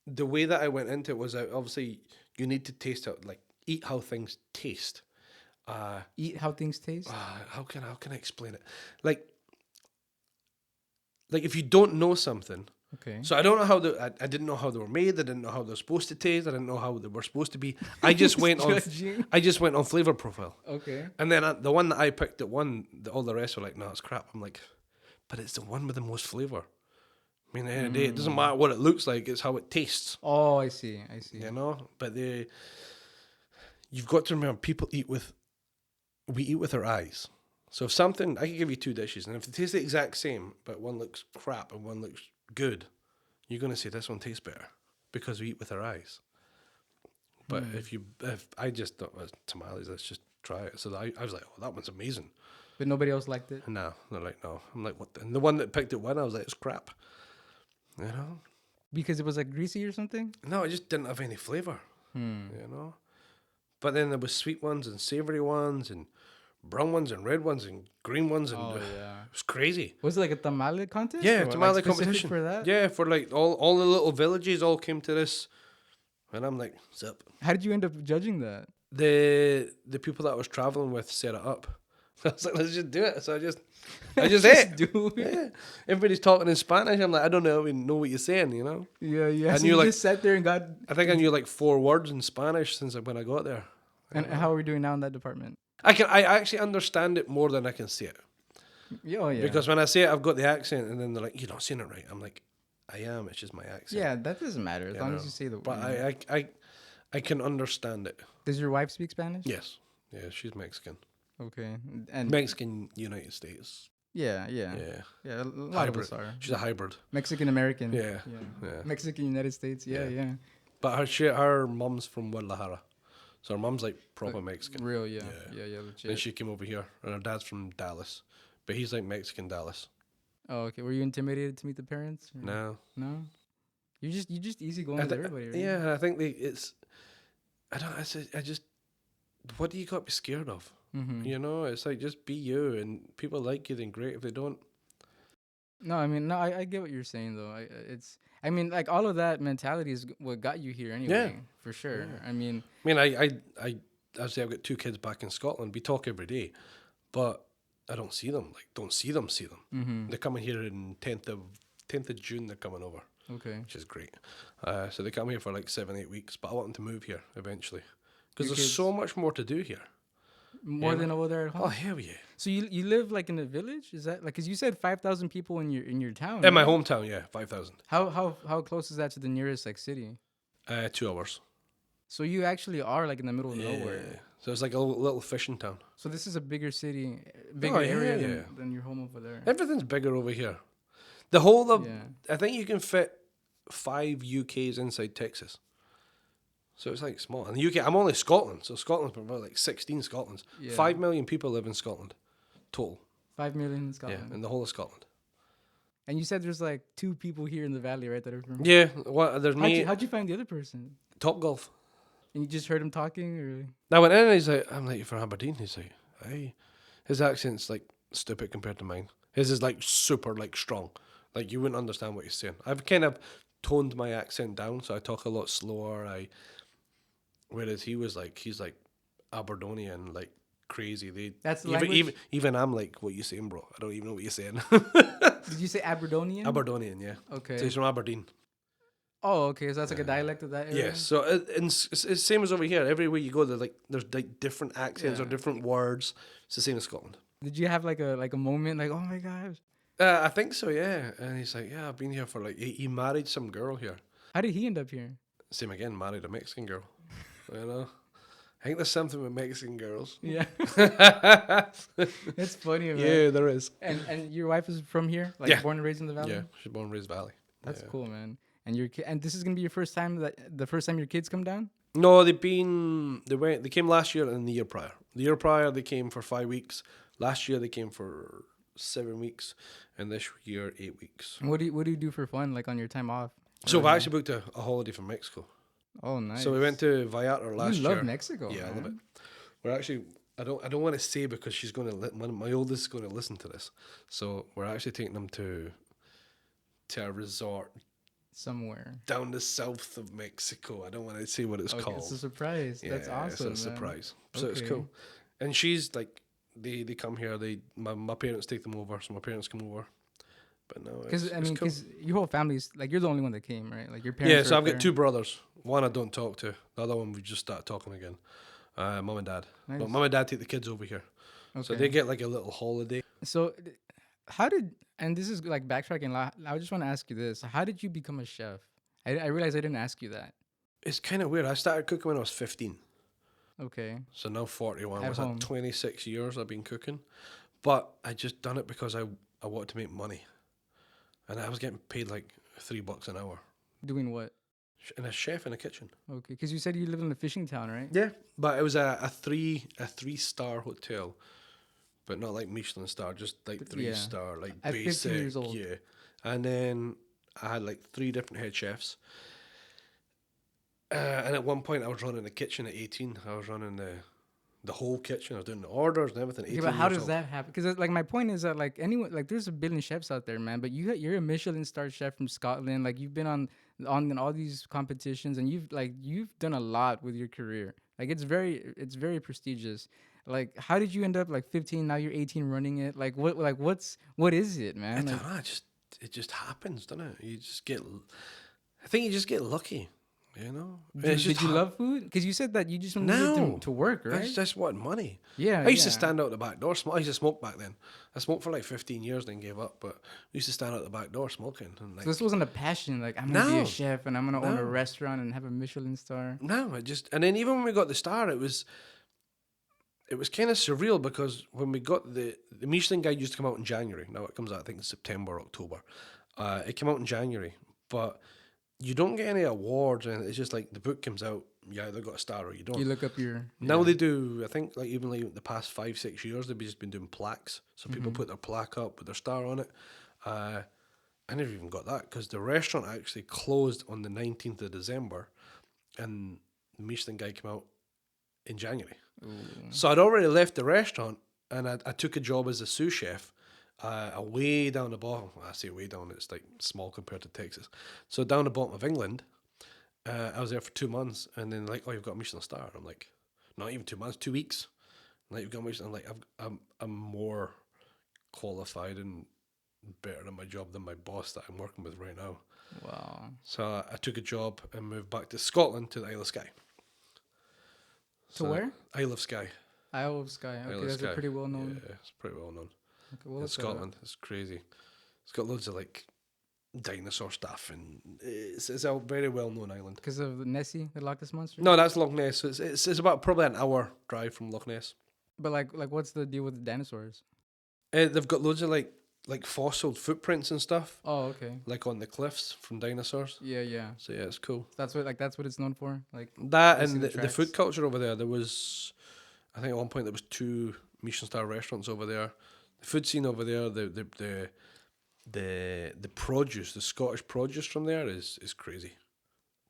B: the way that I went into it was obviously you need to taste it, like eat how things taste.
A: Eat how things taste.
B: How can I explain it? Like if you don't know something,
A: Okay.
B: so I don't know how I didn't know how they were made. I didn't know how they're supposed to taste. I didn't know how they were supposed to be. I just went on.
A: Judging.
B: I just went on flavor profile,
A: Okay.
B: and then the one that I picked that won, all the rest were like, no, it's crap. I'm like, but it's the one with the most flavor. I mean, at the end of the day, it doesn't matter what it looks like; it's how it tastes.
A: Oh, I see.
B: You know, but you've got to remember, we eat with our eyes. So if something, I can give you two dishes, and if they taste the exact same, but one looks crap and one looks good, you're going to say this one tastes better because we eat with our eyes. But if I just thought, well, tamales, let's just try it. So I was like, oh, that one's amazing.
A: But nobody else liked it.
B: And no, they're like, no. I'm like, what? And the one that picked it won, I was like, it's crap. You know?
A: Because it was like greasy or something?
B: No, it just didn't have any flavor. You know? But then there was sweet ones and savory ones and brown ones and red ones and green ones, and
A: Oh,
B: it
A: yeah.
B: was crazy.
A: Was it like a tamale contest?
B: Yeah,
A: or what?
B: tamale
A: Like specific
B: competition
A: for that?
B: Yeah, for like all the little villages all came to this, and I'm like, sup.
A: How did you end up judging that?
B: The people that I was traveling with set it up. I was like, let's just do it. So I just
A: Just
B: ate.
A: do it.
B: Yeah. Everybody's talking in Spanish. I'm like, I don't even know what you're saying, you know?
A: Yeah, yeah.
B: And
A: So
B: you
A: you
B: like-
A: just sat there and got.
B: I think I knew like 4 words in Spanish since when I got there.
A: And how are we doing now in that department?
B: I actually understand it more than I can say it.
A: Yeah, oh, yeah.
B: Because when I say it, I've got the accent, and then they're like, "You're not saying it right." I'm like, "I am. It's just my accent."
A: yeah, that doesn't matter as
B: You
A: long
B: know.
A: as you say the.
B: But
A: word.
B: I can understand it.
A: Does your wife speak Spanish?
B: Yes. Yeah, she's Mexican.
A: Okay. And
B: Mexican United States.
A: yeah.
B: Yeah.
A: A lot of us are.
B: She's a hybrid.
A: Mexican American.
B: Yeah.
A: Yeah.
B: Yeah.
A: Mexican United States. Yeah,
B: Yeah.
A: yeah.
B: But her mum's from Guadalajara. So her mum's like proper Mexican.
A: Real, yeah.
B: Yeah.
A: Yeah,
B: Then
A: legit.
B: she came over here, and her dad's from Dallas. But he's like Mexican Dallas.
A: Oh, okay. Were you intimidated to meet the parents? or-
B: No.
A: No. You just easy going
B: I
A: with
B: thi-
A: everybody, right?
B: Yeah, I think I just, what do you got to be scared of?
A: Mm-hmm.
B: You know, it's like just be you, and people like you, then great. If they don't,
A: No, I mean, no, I get what you're saying though. I mean, like all of that mentality is what got you here anyway, for sure.
B: Yeah.
A: I mean,
B: I mean, I say I've got 2 kids back in Scotland. We talk every day, but I don't see them. Like, don't see them.
A: mm-hmm.
B: They're coming here in 10th of June. They're coming over,
A: Okay.
B: which is great. So they come here for like 7-8 weeks, but I want them to move here eventually because
A: Your
B: there's
A: kids-
B: so much more to do here.
A: More
B: Yeah.
A: than over there at home.
B: Oh hell yeah!
A: So you live like in a village? Is that like? Cause you said 5,000 people in your town.
B: In my
A: right?
B: hometown, yeah, 5,000.
A: How close is that to the nearest like city?
B: 2 hours.
A: So you actually are like in the middle of nowhere.
B: So it's like a little fishing town.
A: So this is a bigger city, bigger
B: Oh, yeah,
A: area
B: yeah.
A: than your home over there.
B: Everything's bigger over here. The whole of,
A: Yeah.
B: I think you can fit 5 UKs inside Texas. So it's like small. And the UK, I'm only Scotland, so Scotland's about like 16 Scotlands.
A: Yeah.
B: 5 million people live in Scotland, total.
A: 5 million in Scotland.
B: Yeah, in the whole of Scotland.
A: And you said there's like 2 people here in the valley, right? That are from.
B: Yeah, there's me,
A: How'd you find the other person?
B: Top Golf.
A: And you just heard him talking, or?
B: I went in and he's like, I'm like, you're from Aberdeen? He's like, hey. His accent's like stupid compared to mine. His is like super like strong. Like you wouldn't understand what he's saying. I've kind of toned my accent down, so I talk a lot slower. Whereas he's like Aberdonian, like crazy. They
A: That's the
B: even
A: language.
B: even I'm like, what you saying, bro? I don't even know what you're saying.
A: Did you say Aberdonian?
B: Aberdonian, yeah. So
A: Okay.
B: he's from Aberdeen.
A: Oh, okay. So that's like a dialect of that area.
B: Yes. So it's same as over here. Everywhere you go, there's like different accents or
A: Yeah.
B: different words. It's the same as Scotland.
A: Did you have like a moment like, oh my gosh?
B: I think so, yeah. And he's like, yeah, I've been here for like he married some girl here.
A: How did he end up here?
B: Same again, married a Mexican girl. You know, I think there's something with Mexican girls.
A: Yeah.
B: Yeah,
A: It's funny, man.
B: there is.
A: And your wife is from here, like
B: Yeah,
A: born and raised in the valley.
B: yeah. She's born and raised Valley.
A: That's
B: Yeah.
A: cool, man. And and this is gonna be your first time the first time your kids come down.
B: No, they came last year and the year prior. The year prior they came for 5 weeks. Last year they came for 7 weeks, and this year 8 weeks.
A: And what do you do for fun, like on your time off?
B: So
A: Or
B: we
A: no?
B: actually booked a holiday from Mexico.
A: Oh, nice.
B: So we went to Vallarta
A: You
B: last
A: love
B: year.
A: Mexico.
B: Yeah, I love it.
A: man.
B: We're actually I don't want to say because she's going to my oldest is going to listen to this. So we're actually taking them to a resort
A: Somewhere.
B: down the south of Mexico. I don't want to say what it's
A: Okay,
B: called.
A: it's a surprise. That's awesome.
B: It's a
A: man.
B: surprise. So it's
A: Okay.
B: cool. And she's like, they come here. My parents take them over, so my parents come over. But no,
A: Because I
B: it's
A: mean,
B: cool.
A: because your whole family's like you're the only one that came, right? Like your
B: Yeah,
A: parents.
B: so
A: are
B: I've
A: up
B: got two
A: there.
B: brothers. One I don't talk to. The other one we just started talking again. Mum and dad. But
A: Nice.
B: mum and dad take the kids over here, so
A: Okay.
B: they get like a little holiday.
A: So, how did and this is like backtracking. I just want to ask you this: how did you become a chef? I realized I didn't ask you that.
B: It's kind of weird. I started cooking when I was 15.
A: Okay.
B: So now 41.
A: At
B: Was
A: home.
B: that 26 years I've been cooking? But I just done it because I wanted to make money. And I was getting paid like $3 an hour.
A: Doing what?
B: And a chef in a kitchen.
A: Okay, because you said you live in a fishing town, right?
B: Yeah. But it was a 3-star hotel. But not like Michelin-starred, just like
A: Yeah.
B: 3-star, like
A: At 15
B: basic.
A: years old.
B: Yeah. And then I had like 3 different head chefs. And at one point I was running the kitchen at 18. I was running the whole kitchen. I was doing the orders and everything.
A: Okay,
B: 18
A: but how
B: years
A: does
B: old.
A: that happen? Because like my point is that like anyone like there's a billion chefs out there, man. But you're a Michelin-starred chef from Scotland. Like you've been on all these competitions, and you've done a lot with your career. Like it's very prestigious. Like how did you end up like 15? Now you're 18 running it. Like what is it,
B: I
A: man?
B: don't
A: Like,
B: know. It just happens, doesn't it? I think you just get lucky, you know.
A: did you love food? Because you said that you just needed
B: No.
A: to work,
B: I
A: right?
B: just want money.
A: Yeah,
B: I used to
A: yeah.
B: stand out the back door. I used to smoke back then. I smoked for like 15 years, then gave up. But we used to stand out the back door smoking. And like,
A: So this wasn't a passion. Like I'm gonna be
B: No.
A: a chef and I'm gonna own a
B: No.
A: restaurant and have a Michelin star.
B: no, and then even when we got the star, it was kind of surreal because when we got the Michelin guide used to come out in January. Now it comes out I think in September, October. It came out in January, but you don't get any awards, and it's just like the book comes out. You either got a star or you don't.
A: You look up your
B: Now
A: yeah.
B: they do. I think like even like the past 5-6 years, they've just been doing plaques. So people put their plaque up with their star on it. I never even got that because the restaurant actually closed on the 19th of December, and the Michelin guy came out in January.
A: Ooh.
B: So I'd already left the restaurant, and I took a job as a sous chef. Way down the bottom. I say way down. It's like small compared to Texas. So down the bottom of England. I was there for 2 months, and then like, oh, you've got a Michelin star. I'm like, not even 2 months, 2 weeks. Like you've got a Michelin. I'm like, I'm more qualified and better at my job than my boss that I'm working with right now.
A: Wow.
B: So I took a job and moved back to Scotland to the Isle of Skye.
A: To where?
B: Isle of Skye.
A: Isle of Skye.
B: Isle
A: Okay,
B: of
A: that's
B: Skye.
A: a pretty well known.
B: Yeah, it's pretty well known.
A: Okay, well,
B: In
A: look that up.
B: Scotland, it's crazy. It's got loads of like dinosaur stuff, and it's a very well known island.
A: Because of the Nessie, the Loch Ness monster.
B: No, that's Loch Ness. So it's about probably an hour drive from Loch Ness.
A: But like what's the deal with the dinosaurs?
B: They've got loads of like fossil footprints and stuff,
A: Oh, okay.
B: like on the cliffs from dinosaurs.
A: Yeah, yeah.
B: So yeah, it's cool.
A: That's what it's known for. Like
B: That
A: You see
B: and
A: the
B: the food
A: tracks?
B: culture over there. There was, I think at one point there was 2 Michelin-star restaurants over there. The food scene over there, the produce, the Scottish produce from there is crazy,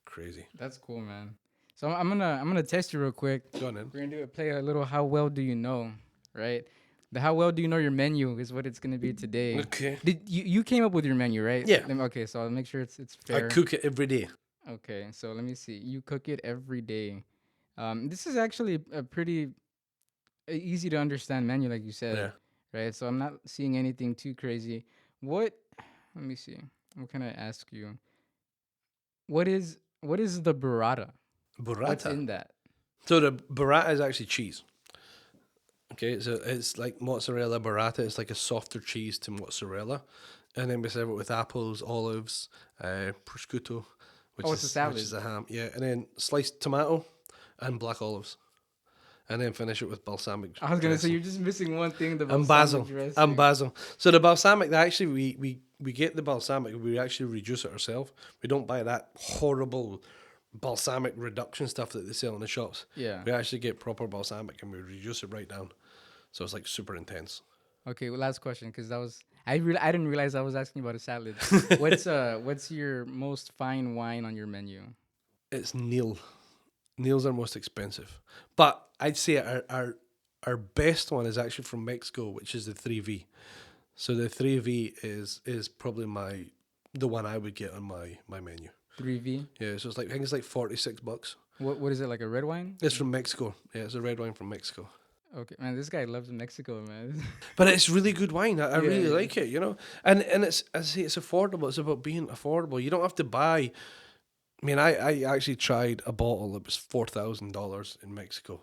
B: crazy.
A: that's cool, man. So I'm gonna test you real quick.
B: Go on then.
A: We're gonna play a little how well do you know, right? The how well do you know your menu is what it's gonna be today.
B: Okay.
A: Did you came up with your menu, right?
B: Yeah.
A: Okay, so I'll make sure it's
B: I
A: fair.
B: cook it every day.
A: Okay, so let me see. You cook it every day. This is actually a pretty easy to understand menu, like you
B: Yeah.
A: said, right? So I'm not seeing anything too crazy. What? Let me see. What can I ask you? What is the burrata? What's
B: Burrata.
A: in that?
B: So the burrata is actually cheese. Okay, so it's like mozzarella burrata. It's like a softer cheese to mozzarella, and then we serve it with apples, olives, prosciutto,
A: Oh, it's a
B: which
A: salad.
B: is a ham. Yeah, and then sliced tomato and black olives, and then finish it with balsamic
A: I was gonna say
B: dressing
A: you're just missing one thing: the
B: and
A: balsamic
B: basil and
A: dressing.
B: basil. So the balsamic, actually, we get the balsamic. We actually reduce it ourselves. We don't buy that horrible balsamic reduction stuff that they sell in the shops.
A: Yeah.
B: We actually get proper balsamic and we reduce it right down. So it's like super intense.
A: Okay. Well, last question, because that was I didn't realize I was asking about a salad. What's your most fine wine on your menu?
B: It's Neil. Neil's our most expensive, but I'd say our best one is actually from Mexico, which is the 3V. So the 3V is probably the one I would get on my menu.
A: 3V.
B: Yeah, so it's like I think it's like $46.
A: What is it, like a red wine?
B: It's from Mexico. Yeah, it's a red wine from Mexico.
A: Okay, man. This guy loves Mexico, man.
B: But it's really good wine. I
A: Yeah,
B: really
A: yeah.
B: like it, you know. And it's, I say, it's affordable. It's about being affordable. You don't have to buy. I mean, I actually tried a bottle that was $4,000 in Mexico,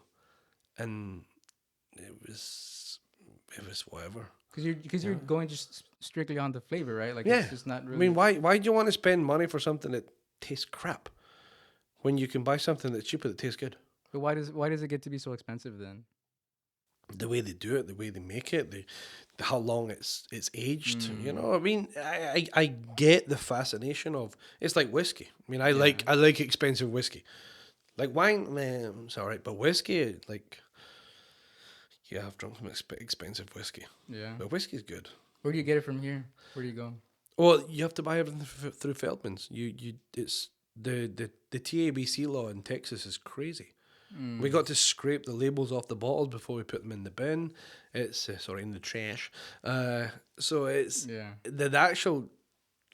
B: and it was whatever.
A: Because you're going just strictly on the flavor, right? Like
B: Yeah,
A: it's just not
B: I
A: really.
B: mean, why do you want to spend money for something that tastes crap when you can buy something that's cheaper that tastes good?
A: But why does it get to be so expensive then?
B: The way they do it, the way they make it, how long it's aged. You
A: Mm,
B: know, I mean, I get the fascination of it's like whiskey. I mean,
A: yeah,
B: I like expensive whiskey. Like wine, man, it's all right, but whiskey, like yeah, I've drunk some expensive whiskey,
A: yeah.
B: but whiskey's good.
A: Where do you get it from here? Where do you go?
B: Well, you have to buy everything through Feldman's. It's the TABC law in Texas is crazy. We
A: Mm,
B: got to scrape the labels off the bottles before we put them in the bin. It's sorry, in the trash. So it's
A: yeah,
B: the actual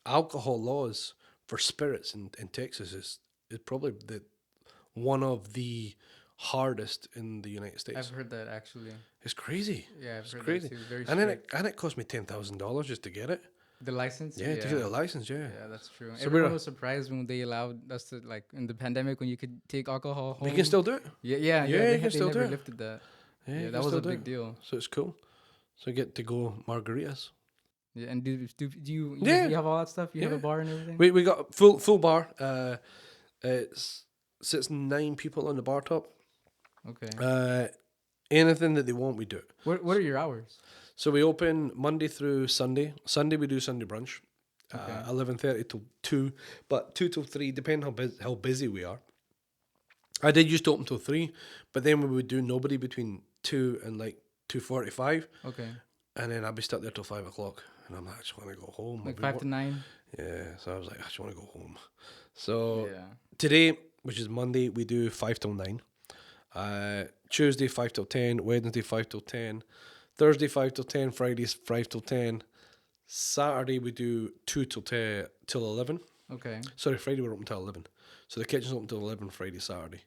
B: alcohol laws for spirits in Texas is probably the one of the hardest in the United
A: I've
B: States.
A: heard that actually.
B: It's crazy.
A: Yeah, I've
B: It's
A: heard that
B: crazy.
A: too. Very
B: And then
A: strict.
B: it cost me $10,000 just to get it.
A: The license?
B: Yeah, to get
A: Yeah.
B: the license. Yeah.
A: Yeah, that's true.
B: So
A: Everyone was surprised when they allowed us to, like, in the pandemic, when you could take alcohol
B: we can
A: home.
B: still do it.
A: Yeah, yeah, yeah.
B: Yeah, you can
A: They
B: still do
A: never
B: it.
A: lifted that.
B: Yeah,
A: Yeah,
B: you
A: that
B: can
A: was
B: still
A: a
B: do it.
A: big deal.
B: So it's cool. So get to go margaritas.
A: Yeah, and do
B: Yeah,
A: you have all that stuff? You have a
B: yeah.
A: bar and everything?
B: We got full bar. It's sits 9 people on the bar top.
A: Okay.
B: Anything that they want, we do.
A: What are your hours?
B: So we open Monday through Sunday. Sunday we do Sunday brunch,
A: Okay.
B: 11:30 till 2, but 2 till 3, depending how busy we are. I did used to open till 3, but then we would do nobody between 2 and like 2:45,
A: Okay.
B: and then I'd be stuck there till 5 o'clock, and I'm like, I just want to go home.
A: Like 5 to 9?
B: Yeah, so I was like, I just want to go home. So
A: Yeah.
B: today, which is Monday, we do 5 till 9. Tuesday 5 till 10, Wednesday 5 till 10, Thursday 5 till 10, Fridays 5 till 10. Saturday we do 2 till 11.
A: Okay.
B: Sorry, Friday we're open till 11. So the kitchen's open till 11 Friday, Saturday,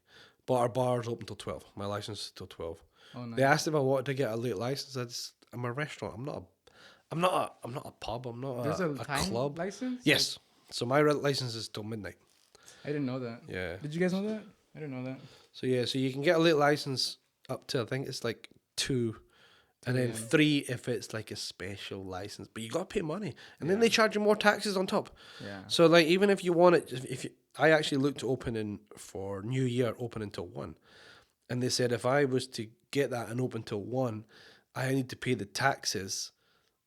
B: but our bar's open till 12. My license is till 12.
A: Oh,
B: They
A: nice.
B: asked if I wanted to get a late license. I'm a restaurant. I'm not a pub. I'm not
A: There's a
B: a
A: time
B: club.
A: license?
B: Yes. So my license is till midnight.
A: I didn't know that.
B: Yeah.
A: Did you guys know that? I didn't know that.
B: So yeah, so you can get a late license up to I think it's like 2, and then
A: 2 a.m.
B: 3 if it's like a special license. But you got to pay money, and then
A: Yeah.
B: they charge you more taxes on top.
A: Yeah.
B: So like even if you want it, if you, I actually looked to open in for New Year, open until 1, and they said if I was to get that and open till 1, I need to pay the taxes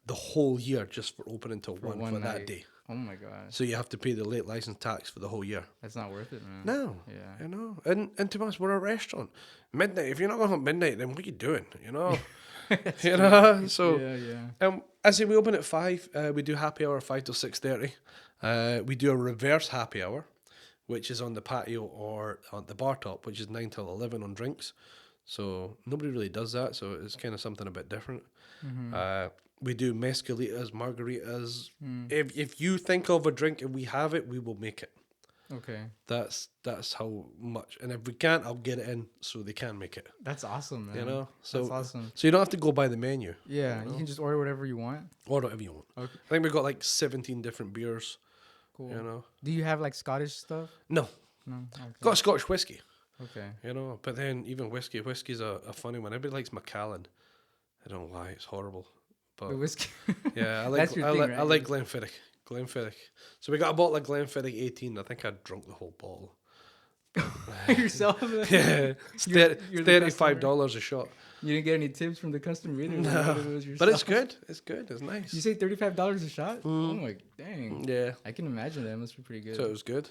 B: the whole year just for opening till
A: For
B: 1
A: one
B: for that
A: night.
B: day.
A: Oh my gosh.
B: So you have to pay the late license tax for the whole year.
A: That's not worth it, man.
B: No,
A: Yeah.
B: you know, and to be honest, we're a restaurant. Midnight. If you're not going home at midnight, then what are you doing? You know, you know. So,
A: Yeah, yeah.
B: I say we open at 5. We do happy hour 5 till 6:30. We do a reverse happy hour, which is on the patio or on the bar top, which is 9 till 11 on drinks. So nobody really does that. So it's kind of something a bit different. We do mezcalitas, margaritas.
A: Mm.
B: If you think of a drink and we have it, we will make it.
A: Okay.
B: That's how much. And if we can't, I'll get it in so they can make it.
A: That's awesome, man.
B: You know,
A: That's awesome.
B: so you don't have to go by the menu.
A: Yeah,
B: You
A: you
B: know?
A: can just order whatever you want.
B: Order whatever you want.
A: Okay.
B: I think we've got like 17 different beers.
A: Cool.
B: You know,
A: Do you have like Scottish stuff?
B: no,
A: No. Okay.
B: got Scottish whiskey.
A: Okay.
B: You know, but then even whiskey's a funny one. Everybody likes Macallan. I don't know why, it's horrible. But
A: The whiskey.
B: yeah, I
A: That's
B: like
A: your
B: I
A: thing,
B: like
A: right?
B: I like Glenfiddich. Glenfiddich. So we got a bottle of Glenfiddich 18. I think I drunk the whole bottle.
A: Yourself.
B: Yeah, it's
A: You're the
B: $35 a shot.
A: You didn't get any tips from the customer either.
B: No,
A: It was
B: but it's
A: yourself.
B: good. It's good. It's nice.
A: You say $35 a shot? Oh my dang!
B: Yeah,
A: I can imagine that. It must be pretty good.
B: so it was good.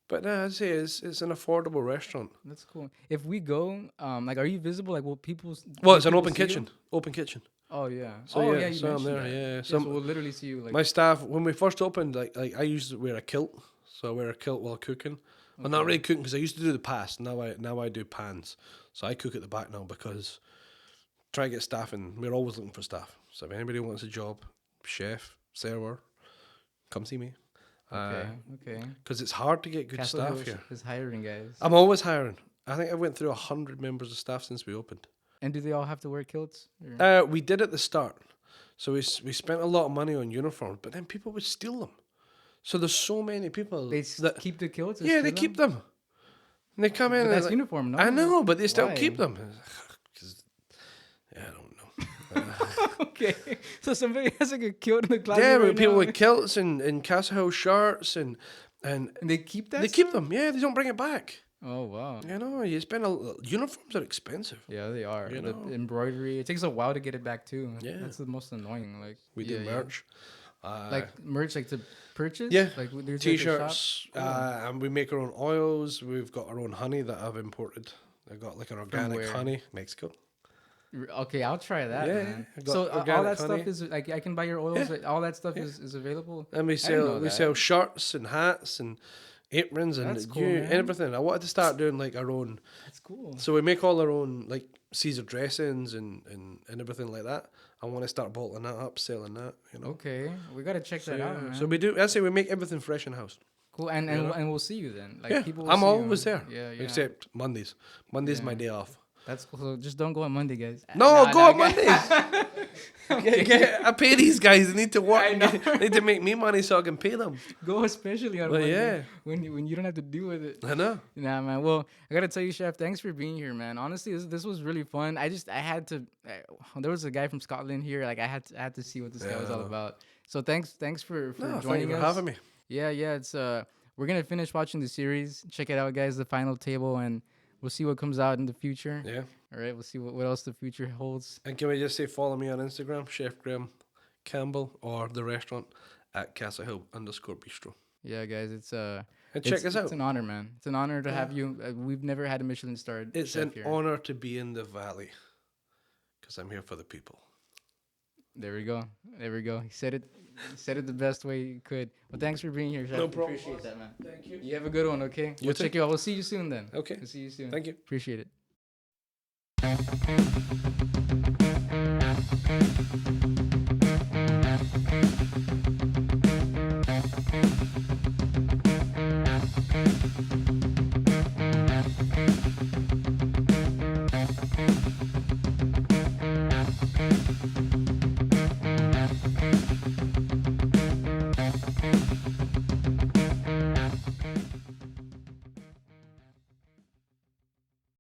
B: But I'd say it's an affordable restaurant.
A: That's cool. If we go, like, are you visible? Like, will people?
B: Well,
A: will
B: it's an
A: people
B: open
A: see you?
B: kitchen. Open kitchen.
A: Oh yeah.
B: So,
A: oh
B: yeah,
A: yeah. You
B: so I'm
A: mentioned
B: there,
A: that.
B: yeah.
A: So
B: So
A: we'll literally see you like.
B: my staff, when we first opened, like I used to wear a kilt, so I wear a kilt while cooking. Well, not really cooking because I used to do the pass. Now I do pans, so I cook at the back now because try to get staff, and we're always looking for staff. So if anybody wants a job, chef, server, come see me.
A: Okay. Okay.
B: Because it's hard to get good
A: Castlehill
B: staff here.
A: is hiring guys.
B: I'm always hiring. I think I went through 100 members of staff since we opened.
A: And do they all have to wear kilts? Or-
B: We did at the start, so we spent a lot of money on uniforms, but then people would steal them. So there's so many people
A: They
B: that
A: keep the kilts. and
B: yeah,
A: steal
B: they keep them. And they come in
A: But
B: and
A: that's
B: like,
A: uniform, no?
B: I know, but they still
A: Why?
B: keep them. 'Cause, yeah, I don't know.
A: Okay. So somebody has like a kilt in the closet.
B: Yeah,
A: right
B: but people
A: now?
B: with kilts and Castlehill shirts and
A: And they keep that.
B: they keep them. Yeah, they don't bring it back.
A: Oh wow.
B: You know, you spend uniforms are expensive.
A: Yeah, they are.
B: You
A: The
B: know.
A: embroidery. It takes a while to get it back too.
B: Yeah.
A: That's the most annoying. Like
B: We
A: yeah,
B: do
A: yeah.
B: merch.
A: Like merch, like to purchase.
B: Yeah.
A: Like there's
B: T-shirts,
A: Like a shop?
B: and we make our own oils. We've got our own honey that I've imported. I got like an organic
A: where?
B: honey, Mexico.
A: Okay, I'll try that.
B: Yeah,
A: Man.
B: I got
A: So all
B: organic
A: that
B: honey.
A: stuff is like I can buy your oils.
B: Yeah.
A: Like, all that stuff is available.
B: And we
A: I didn't know
B: sell
A: that.
B: sell shirts and hats and aprons and
A: That's cool, man.
B: everything. I wanted to start doing like our own.
A: That's cool.
B: So we make all our own like Caesar dressings and everything like that. I want to start bottling that up, selling that. You know.
A: Okay, we gotta check that out, man.
B: So we do. I say we make everything fresh in house.
A: Cool, and
B: you know?
A: and we'll see you then. Like
B: Yeah,
A: people. Will
B: I'm
A: see you.
B: always there.
A: Yeah, yeah.
B: Except Mondays. Monday's my
A: Yeah.
B: day off.
A: That's cool. So just don't go on Monday, guys.
B: No,
A: Nah,
B: go
A: nah,
B: on Mondays. I pay these guys. They need to work.
A: I know.
B: They need to make me money so I can pay them.
A: Go especially on
B: Well,
A: Monday
B: yeah.
A: when you don't have to deal with it.
B: I know.
A: Nah, man. Well, I gotta tell you, Chef, thanks for being here, man. Honestly, this was really fun. I had to. There was a guy from Scotland here. Like I had to see what this guy was all
B: Yeah.
A: about. So thanks for
B: No, thank
A: joining
B: you
A: us.
B: for having me.
A: Yeah, yeah. It's we're gonna finish watching the series. Check it out, guys. The final table, and we'll see what comes out in the future.
B: Yeah.
A: All right, we'll see what else the future holds.
B: And can we just say follow me on Instagram, Chef Graham Campbell, or the restaurant at Castlehill_Bistro.
A: Yeah, guys. It's
B: And check us
A: It's
B: out.
A: an honor, man. It's an honor to have you. We've never had a Michelin-starred
B: It's
A: chef
B: an
A: here.
B: honor to be in the valley because I'm here for the people.
A: There we go. There we go. He said it the best way he could. Well, thanks for being here, Chef.
B: No problem.
A: Appreciate that, man.
B: Thank you.
A: You have a good one, okay? We'll
B: too.
A: check you out. We'll see you soon then.
B: Okay.
A: We'll see you soon.
B: Thank you.
A: Appreciate it.